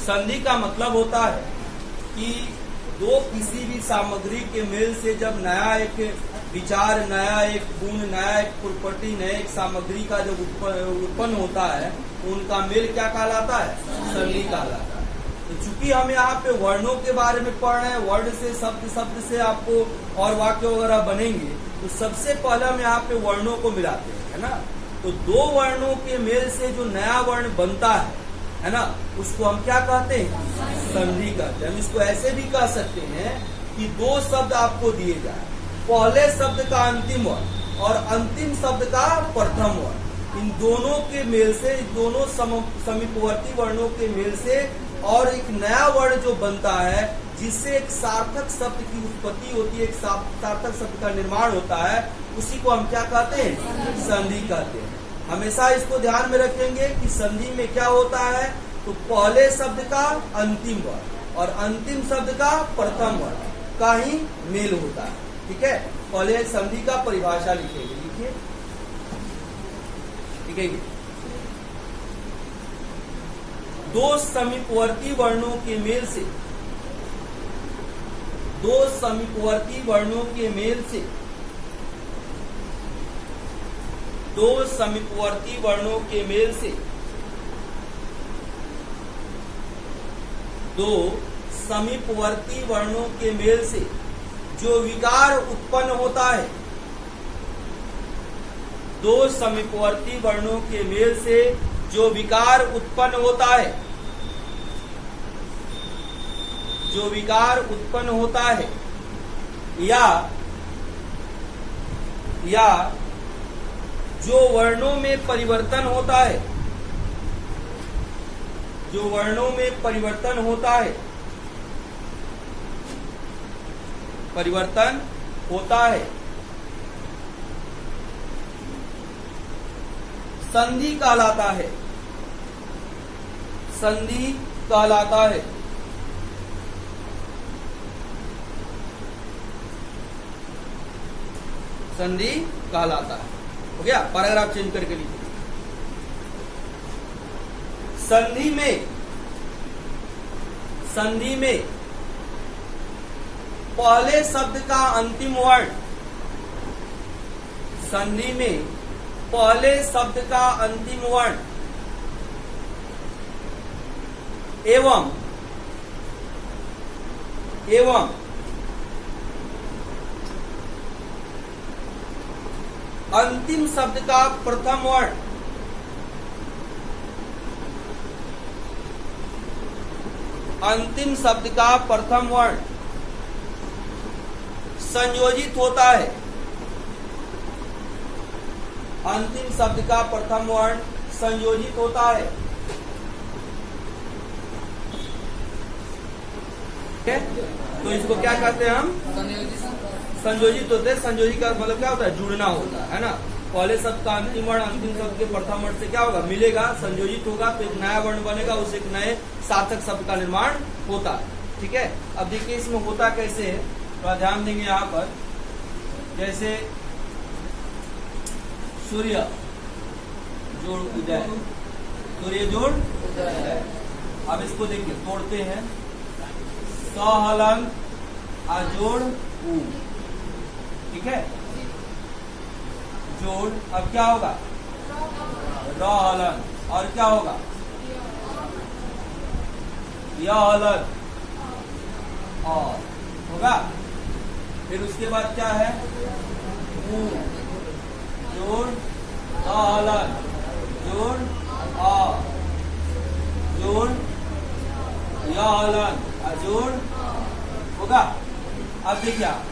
संधि का मतलब होता है कि दो किसी भी सामग्री के मेल से जब नया एक विचार, नया एक गुण, नया एक प्रॉपर्टी, नए एक सामग्री का जब उत्पन्न होता है तो उनका मेल क्या कहलाता है? संधि कहलाता है। तो चूंकि हम यहाँ पे वर्णों के बारे में पढ़ रहे हैं, वर्ण से शब्द से आपको और वाक्य वगैरह बनेंगे, तो सबसे पहले हम यहाँ पे वर्णों को मिलाते हैं, है ना। तो दो वर्णों के मेल से जो नया वर्ण बनता है ना, उसको हम क्या कहते हैं? संधि कहते हैं। हम इसको ऐसे भी कह सकते हैं कि दो शब्द आपको दिए जाए, पहले शब्द का अंतिम वर्ण और अंतिम शब्द का प्रथम वर्ण, इन दोनों के मेल से, इन दोनों समीपवर्ती वर्णों के मेल से और एक नया वर्ण जो बनता है, जिससे एक सार्थक शब्द की उत्पत्ति होती है, एक सार्थक शब्द का निर्माण होता है, उसी को हम क्या कहते हैं? संधि कहते हैं। हमेशा इसको ध्यान में रखेंगे कि संधि में क्या होता है, तो पहले शब्द का अंतिम वर्ण और अंतिम शब्द का प्रथम वर्ण का ही मेल होता है। ठीक है, पहले संधि का परिभाषा लिखेंगे, लिखिए, लिखेंगे। दो समीपवर्ती वर्णों के मेल से, दो समीपवर्ती वर्णों के मेल से, दो समीपवर्ती वर्णों के मेल से, दो समीपवर्ती वर्णों के मेल से जो विकार उत्पन्न होता है, दो समीपवर्ती वर्णों के मेल से जो विकार उत्पन्न होता है, जो विकार उत्पन्न होता है, या जो वर्णों में परिवर्तन होता है, जो वर्णों में परिवर्तन होता है, परिवर्तन होता है, संधि कहलाता है, संधि कहलाता है। संधि कहलाता है। हो गया, पैराग्राफ चेंज करके लिखिए। संधि में, संधि में पहले शब्द का अंतिम वर्ण, संधि में पहले शब्द का अंतिम वर्ण एवं अंतिम शब्द का प्रथम वर्ण, अंतिम शब्द का प्रथम वर्ण संयोजित होता है, अंतिम शब्द का प्रथम वर्ण संयोजित होता है। तो इसको क्या कहते हैं हम? संयोजित होते हैं। संयोजित का मतलब क्या होता है? जुड़ना होता है ना। पहले शब्द का अंतिम वर्ण अंतिम शब्द के प्रथम वर्ण से क्या होगा? मिलेगा, संयोजित होगा, तो एक नया वर्ण बनेगा, उससे एक नए सार्थक शब्द का निर्माण होता है। ठीक है, अब देखिए इसमें होता कैसे है, थोड़ा ध्यान देंगे यहाँ पर। जैसे सूर्य जोड़ उदय, सूर्य जोड़ उदय। अब इसको देखिए, तोड़ते हैं। सहलन अजोड़ उ, ठीक है, जोड़। अब क्या होगा? र हलन, और क्या होगा? य हलन, और होगा। फिर उसके बाद क्या है? उ जोड़ हलन, जोड़ आ, जोड़ य हलन, जोड़ होगा। अब देखिए आप,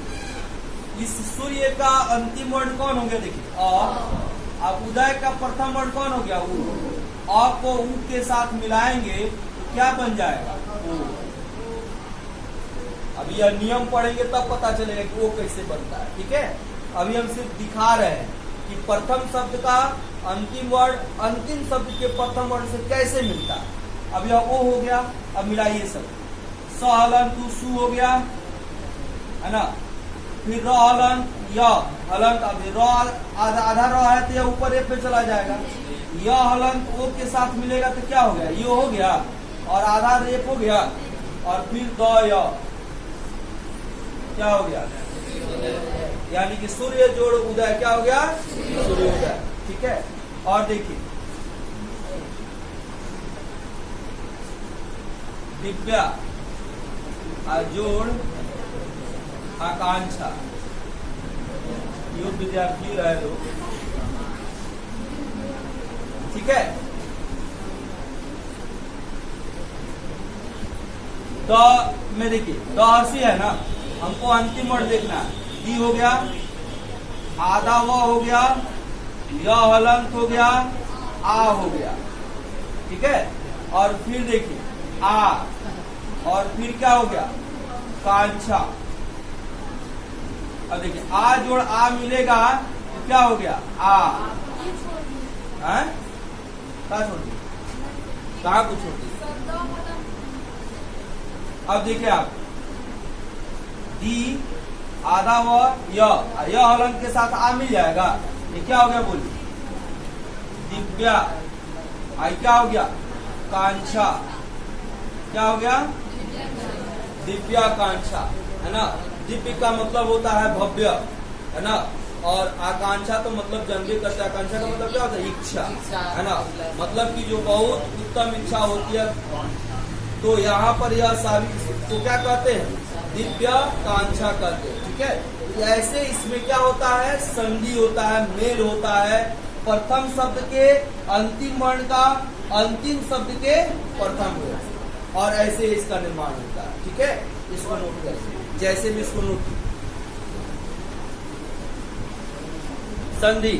इस सूर्य का अंतिम वर्ण कौन हो गया? देखिए अ। अब उदय का प्रथम वर्ण कौन हो गया? उ। अ को उ के साथ मिलाएंगे तो क्या बन जाएगा? उ। अब यह नियम पढ़ेंगे तब पता चलेगा कि वो कैसे बनता है। ठीक है, अभी हम सिर्फ दिखा रहे हैं कि प्रथम शब्द का अंतिम वर्ण अंतिम शब्द के प्रथम वर्ण से कैसे मिलता है। अब यह ओ हो गया, अब मिलाइए सब। स हलन तू सु हो गया, है ना। फिर र हलन य हलन, अब र आधा र है तो यह ऊपर ए पे चला जाएगा। य हलन ओ के साथ मिलेगा तो क्या हो गया? यो हो गया। और आधा रेप हो गया, और फिर द य क्या हो गया, यानी कि सूर्य जोड़ उदय क्या हो गया, सूर्योदय। ठीक है, और देखिए दिव्या जोड़ आकांक्षा, योग विद्यार्थी रहे लोग। ठीक है, द में देखिए द हर्षी है ना, हमको अंतिम वर्ड देखना है। दी हो गया, आधा व हो गया, य हलंत हो गया, आ हो गया। ठीक है, और फिर देखिए आ, और फिर क्या हो गया, कांक्षा। अब देखिए आ जोड़ आ मिलेगा तो क्या हो गया, आ। कहाँ छोड़ दी, कहाँ को छोड़ दी। अब देखिए आप दी आधा व य हलंत के साथ आ मिल जाएगा, ये क्या हो गया बोलिए, दिव्या। आई क्या हो गया, कांक्षा। क्या हो गया, दिव्याकांक्षा, है ना। दिव्य का मतलब होता है भव्य, है ना, और आकांक्षा तो मतलब जन्म करते, आकांक्षा का मतलब क्या होता है, इच्छा, है ना, मतलब कि जो बहुत उत्तम इच्छा होती है। तो यहाँ पर यह साबित तो क्या कहते हैं, दिव्याकांक्षा कहते हैं। ठीक है, ऐसे इसमें क्या होता है, संधि होता है, मेल होता है, प्रथम शब्द के अंतिम वर्ण का अंतिम शब्द के प्रथम वर्ण, और ऐसे इसका निर्माण होता है। ठीक है, इसको नोट करें, जैसे भी इसको नोट संधि।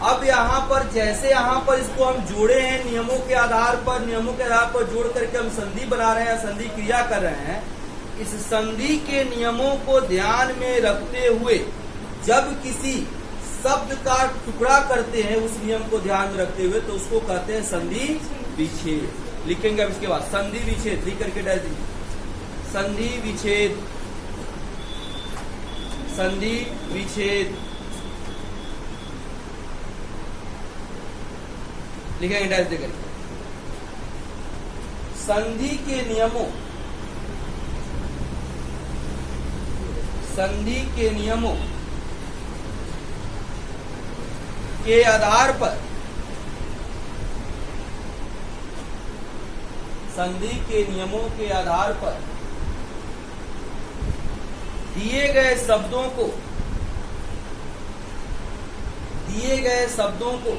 अब यहाँ पर जैसे यहाँ पर इसको हम जोड़े हैं नियमों के आधार पर जोड़ करके हम संधि बना रहे हैं, संधि क्रिया कर रहे हैं। इस संधि के नियमों को ध्यान में रखते हुए जब किसी शब्द का टुकड़ा करते हैं, उस नियम को ध्यान में रखते हुए, तो उसको कहते हैं संधि विच्छेद। लिखेंगे अब इसके बाद संधि विच्छेद, लिख करके डाल दीजिए, संधि विच्छेद, संधि विच्छेद लिखेंगे डैश देकर। संधि के नियमों, संधि के नियमों के आधार पर, संधि के नियमों के आधार पर दिए गए शब्दों को, दिए गए शब्दों को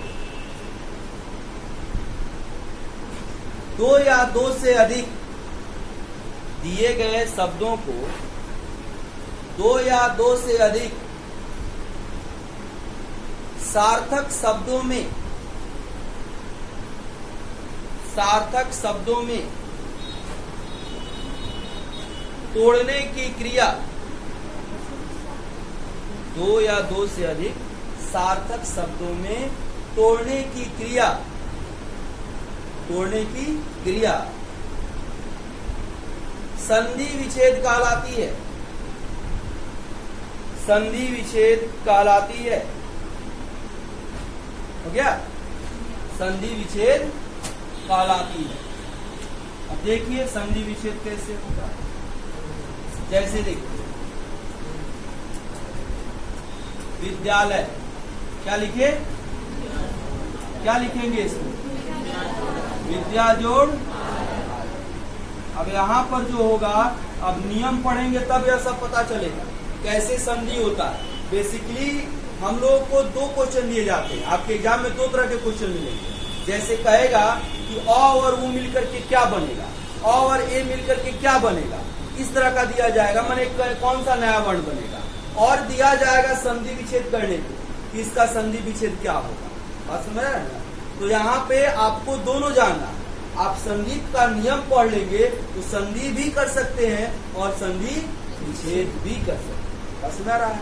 दो या दो से अधिक, दिए गए शब्दों को दो या दो से अधिक सार्थक शब्दों में, सार्थक शब्दों में तोड़ने की क्रिया, दो या दो से अधिक सार्थक शब्दों में तोड़ने की क्रिया, तोड़ने की क्रिया संधि विच्छेद कहलाती है, संधि विच्छेद कहलाती है। हो गया, संधि विच्छेद कहलाती है। अब देखिए संधि विच्छेद कैसे होगा, जैसे देखिए विद्यालय, क्या लिखे, क्या लिखेंगे इसमें, विद्या जोड़। अब यहाँ पर जो होगा, अब नियम पढ़ेंगे तब यह सब पता चलेगा कैसे संधि होता है। बेसिकली हम लोगों को दो क्वेश्चन दिए जाते हैं, आपके एग्जाम में दो तरह के क्वेश्चन मिलेंगे। जैसे कहेगा कि अ और उ मिलकर के क्या बनेगा, अ और ए मिलकर के क्या बनेगा, इस तरह का दिया जाएगा, माने कौन सा नया वर्ण बनेगा, और दिया जाएगा संधि विच्छेद करने को, कि इसका संधि विच्छेद क्या होगा। बात समझ रहे हैं? तो यहाँ पे आपको दोनों जानना, आप संधि का नियम पढ़ लेंगे तो संधि भी कर सकते हैं और संधि विच्छेद भी कर सकते हैं। बात समझ रहा है?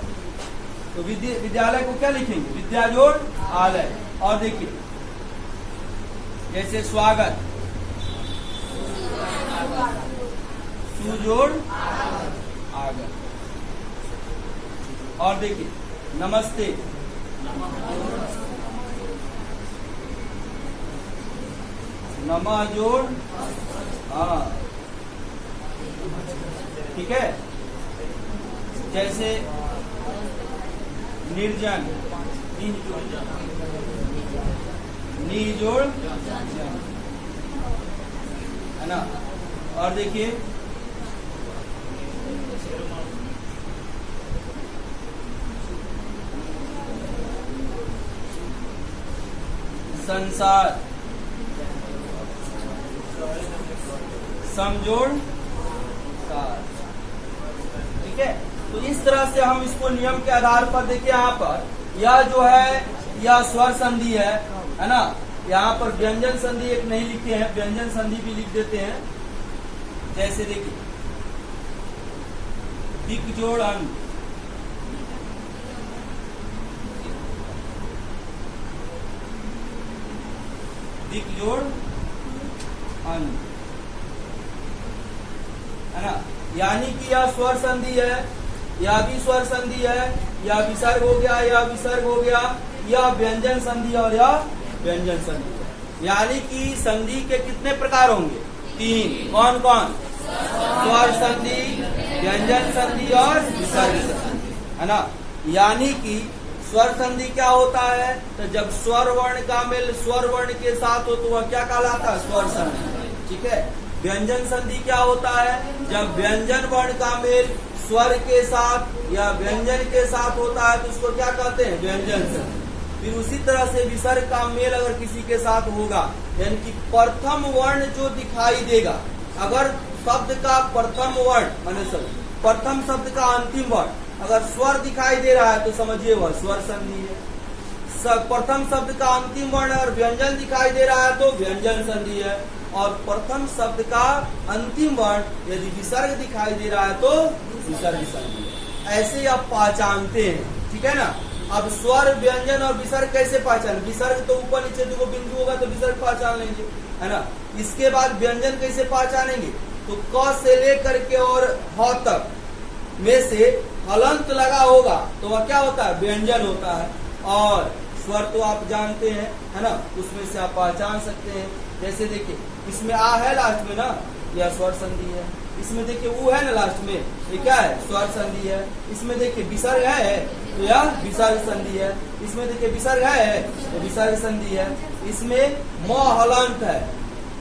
तो विद्यालय को क्या लिखेंगे, विद्या जोड़ आलय। और देखिए जैसे स्वागत, सुजोड़ आगत। और देखिए नमस्ते, नमा जोड़, हाँ ठीक है। जैसे निर्जन, नी जोड़ है ना। और देखिए संसार, समजोड़ सार, ठीक है। तो इस तरह से हम इसको नियम के आधार पर देखिए, यहाँ पर यह जो है यह स्वर संधि है ना। यहाँ पर व्यंजन संधि एक नहीं लिखे हैं, व्यंजन संधि भी लिख देते हैं। जैसे देखिए दिक जोड़ अन, दिक जोड़ अन है ना। यानी कि यह स्वर संधि है, यह भी स्वर संधि है, यह विसर्ग हो गया, यह विसर्ग हो गया, यह व्यंजन संधि और यह व्यंजन संधि है। यानी कि संधि के कितने प्रकार होंगे? 3। कौन कौन? स्वर संधि, व्यंजन संधि और विसर्ग संधि, है ना। यानी कि स्वर संधि क्या होता है? तो जब स्वर वर्ण का मेल स्वर वर्ण के साथ हो तो वह क्या कहलाता है? स्वर संधि, ठीक है। व्यंजन संधि क्या होता है? जब व्यंजन वर्ण का मेल स्वर के साथ या व्यंजन के साथ होता है तो उसको क्या कहते हैं? व्यंजन संधि। फिर उसी तरह से विसर्ग का मेल अगर किसी के साथ होगा, यानी कि प्रथम वर्ण जो दिखाई देगा, अगर शब्द का प्रथम वर्ण माने प्रथम शब्द का अंतिम वर्ण अगर स्वर दिखाई दे रहा है तो समझिए वह स्वर संधि है। प्रथम शब्द का अंतिम वर्ण अगर व्यंजन दिखाई दे रहा है तो व्यंजन संधि है। और प्रथम शब्द का अंतिम वर्ण यदि विसर्ग दिखाई दे रहा है तो विसर्ग संधि है। ऐसे आप पहचानते हैं, ठीक है ना। अब स्वर, व्यंजन और विसर्ग कैसे पहचान? विसर्ग तो ऊपर नीचे दो बिंदु होगा तो विसर्ग पहचान लेंगे, है ना। इसके बाद व्यंजन कैसे पहचानेंगे? तो क से लेकर के और ह तक में से हलंत लगा होगा तो वह क्या होता है? व्यंजन होता है। और स्वर तो आप जानते हैं, है ना, उसमें से आप पहचान सकते हैं। जैसे देखिए इसमें आ है लास्ट में ना, यह स्वर संधि है। इसमें देखिए ऊ है ना लास्ट में, ये क्या है? स्वर संधि है। इसमें देखिए विसर्ग है तो यह विसर्ग संधि है। इसमें देखिए विसर्ग है तो विसर्ग संधि है। इसमें म हलंत है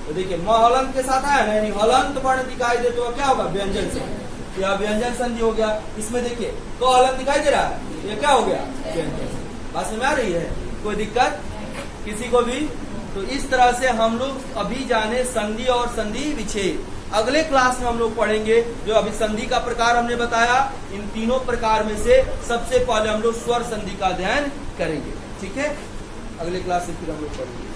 तो देखिए म हलंत के साथ आया ना, यानी हलंत वर्ण दिखाई दे तो क्या होगा? व्यंजन संधि, यह व्यंजन संधि हो गया। इसमें देखिए क हलंत दिखाई दे रहा है, ये क्या हो गया? व्यंजन। बात समझ में आ रही है? कोई दिक्कत किसी को भी? तो इस तरह से हम लोग अभी जाने संधि और संधि विच्छेद। अगले क्लास में हम लोग पढ़ेंगे जो अभी संधि का प्रकार हमने बताया, इन तीनों प्रकार में से सबसे पहले हम लोग स्वर संधि का अध्ययन करेंगे, ठीक है। अगले क्लास से फिर हम लोग पढ़ेंगे।